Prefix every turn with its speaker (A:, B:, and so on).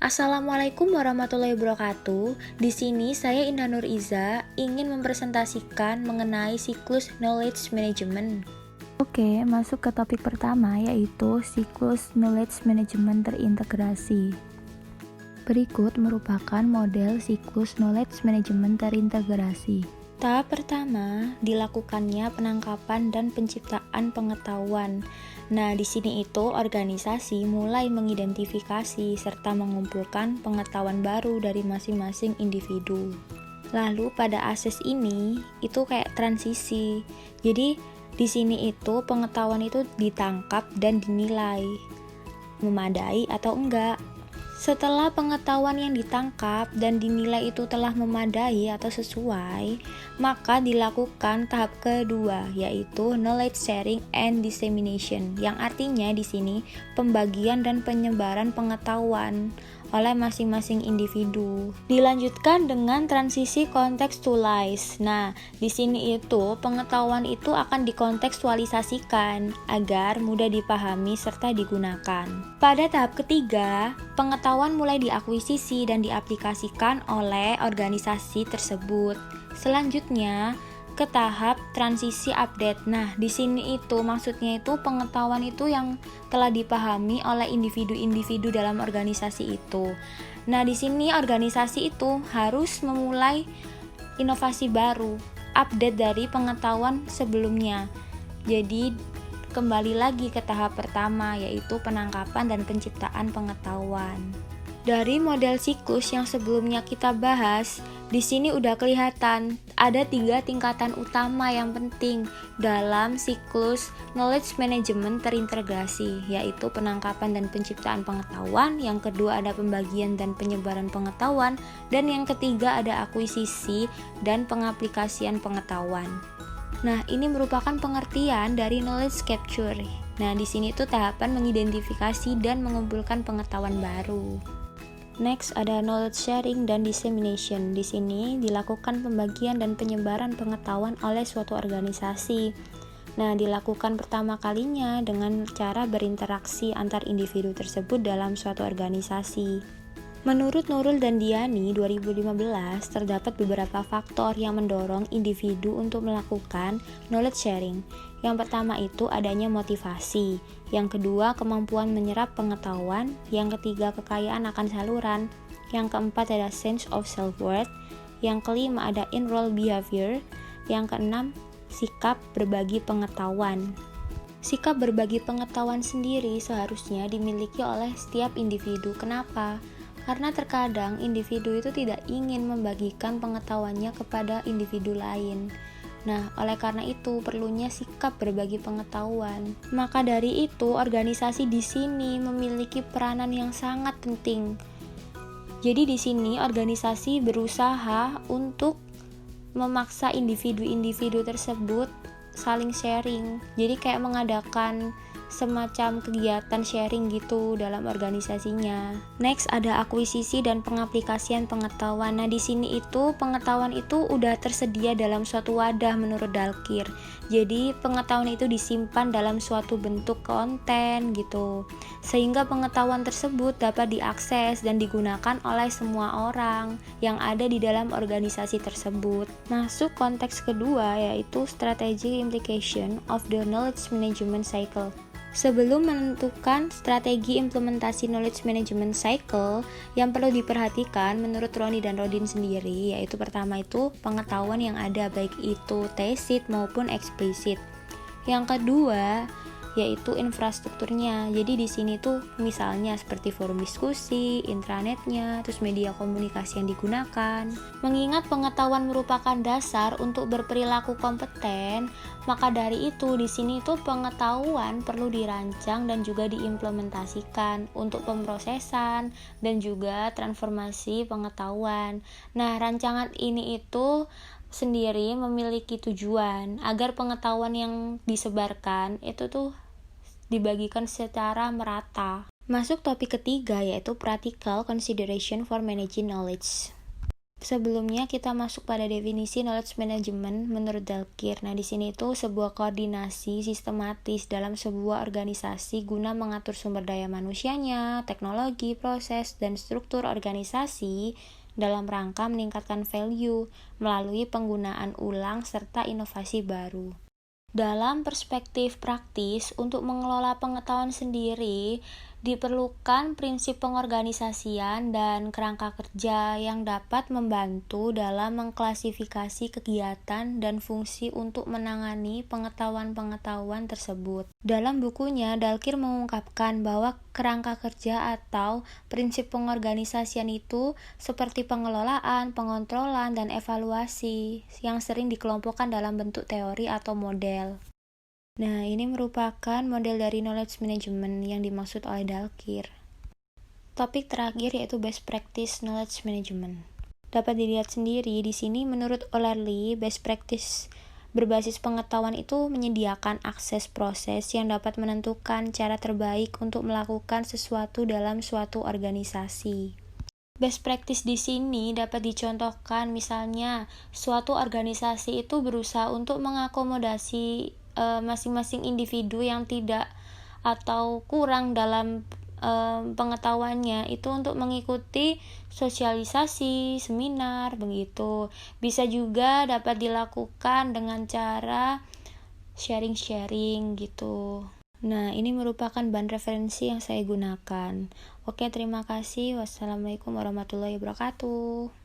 A: Assalamualaikum warahmatullahi wabarakatuh. Di sini saya Indah Nur Iza ingin mempresentasikan mengenai siklus knowledge management.
B: Oke, masuk ke topik pertama yaitu siklus knowledge management terintegrasi. Berikut merupakan model siklus knowledge management terintegrasi.
A: Tahap pertama, dilakukannya penangkapan dan penciptaan pengetahuan. Nah, di sini itu organisasi mulai mengidentifikasi serta mengumpulkan pengetahuan baru dari masing-masing individu. Lalu pada akses ini itu kayak transisi. Jadi di sini itu pengetahuan itu ditangkap dan dinilai memadai atau enggak. Setelah pengetahuan yang ditangkap dan dinilai itu telah memadai atau sesuai, maka dilakukan tahap kedua, yaitu knowledge sharing and dissemination, yang artinya di sini pembagian dan penyebaran pengetahuan oleh masing-masing individu. Dilanjutkan dengan transisi contextualize. Nah, di sini itu pengetahuan itu akan dikontekstualisasikan agar mudah dipahami serta digunakan. Pada tahap ketiga, pengetahuan mulai diakuisisi dan diaplikasikan oleh organisasi tersebut. Selanjutnya, ke tahap transisi update. Nah, di sini itu maksudnya itu pengetahuan itu yang telah dipahami oleh individu-individu dalam organisasi itu. Nah, di sini organisasi itu harus memulai inovasi baru, update dari pengetahuan sebelumnya. Jadi, kembali lagi ke tahap pertama, yaitu penangkapan dan penciptaan pengetahuan. Dari model siklus yang sebelumnya kita bahas, di sini udah kelihatan ada 3 tingkatan utama yang penting dalam siklus knowledge management terintegrasi, yaitu penangkapan dan penciptaan pengetahuan, yang kedua ada pembagian dan penyebaran pengetahuan, dan yang ketiga ada akuisisi dan pengaplikasian pengetahuan. Nah, ini merupakan pengertian dari knowledge capture. Nah, di sini tuh tahapan mengidentifikasi dan mengumpulkan pengetahuan baru. Next ada knowledge sharing dan dissemination. Di sini dilakukan pembagian dan penyebaran pengetahuan oleh suatu organisasi. Nah, dilakukan pertama kalinya dengan cara berinteraksi antar individu tersebut dalam suatu organisasi. Menurut Nurul dan Diani 2015, terdapat beberapa faktor yang mendorong individu untuk melakukan knowledge sharing. Yang pertama itu adanya motivasi, yang kedua kemampuan menyerap pengetahuan, yang ketiga kekayaan akan saluran, yang keempat ada sense of self-worth, yang kelima ada in-role behavior, yang keenam sikap berbagi pengetahuan. Sikap berbagi pengetahuan sendiri seharusnya dimiliki oleh setiap individu. Kenapa? Karena terkadang individu itu tidak ingin membagikan pengetahuannya kepada individu lain. Nah, oleh karena itu perlunya sikap berbagi pengetahuan. Maka dari itu, organisasi di sini memiliki peranan yang sangat penting. Jadi di sini organisasi berusaha untuk memaksa individu-individu tersebut saling sharing. Jadi kayak mengadakan semacam kegiatan sharing gitu dalam organisasinya. Next ada akuisisi dan pengaplikasian pengetahuan. Nah, di sini itu pengetahuan itu udah tersedia dalam suatu wadah menurut Dalkir. Jadi pengetahuan itu disimpan dalam suatu bentuk konten gitu. Sehingga pengetahuan tersebut dapat diakses dan digunakan oleh semua orang yang ada di dalam organisasi tersebut. Masuk konteks kedua yaitu strategic implication of the knowledge management cycle. Sebelum menentukan strategi implementasi knowledge management cycle, yang perlu diperhatikan menurut Roni dan Rodin sendiri, yaitu pertama itu pengetahuan yang ada, baik itu tacit maupun eksplisit. Yang kedua yaitu infrastrukturnya. Jadi di sini tuh misalnya seperti forum diskusi, intranetnya, terus media komunikasi yang digunakan. Mengingat pengetahuan merupakan dasar untuk berperilaku kompeten, maka dari itu di sini tuh pengetahuan perlu dirancang dan juga diimplementasikan untuk pemrosesan dan juga transformasi pengetahuan. Nah, rancangan ini itu sendiri memiliki tujuan agar pengetahuan yang disebarkan itu tuh dibagikan secara merata. Masuk topik ketiga yaitu practical consideration for managing knowledge. Sebelumnya kita masuk pada definisi knowledge management menurut Dalkir. Nah, di sini itu sebuah koordinasi sistematis dalam sebuah organisasi guna mengatur sumber daya manusianya, teknologi, proses, dan struktur organisasi dalam rangka meningkatkan value melalui penggunaan ulang serta inovasi baru. Dalam perspektif praktis, untuk mengelola pengetahuan sendiri, diperlukan prinsip pengorganisasian dan kerangka kerja yang dapat membantu dalam mengklasifikasi kegiatan dan fungsi untuk menangani pengetahuan-pengetahuan tersebut. Dalam bukunya, Dalkir mengungkapkan bahwa kerangka kerja atau prinsip pengorganisasian itu seperti pengelolaan, pengontrolan, dan evaluasi yang sering dikelompokkan dalam bentuk teori atau model. Nah, ini merupakan model dari knowledge management yang dimaksud oleh Dalkir. Topik terakhir yaitu best practice knowledge management. Dapat dilihat sendiri di sini menurut O'Leary, best practice berbasis pengetahuan itu menyediakan akses proses yang dapat menentukan cara terbaik untuk melakukan sesuatu dalam suatu organisasi. Best practice di sini dapat dicontohkan misalnya suatu organisasi itu berusaha untuk mengakomodasi masing-masing individu yang tidak atau kurang dalam pengetahuannya itu untuk mengikuti sosialisasi, seminar, begitu. Bisa juga dapat dilakukan dengan cara sharing-sharing gitu. Nah, ini merupakan bahan referensi yang saya gunakan. Oke, terima kasih. Wassalamualaikum warahmatullahi wabarakatuh.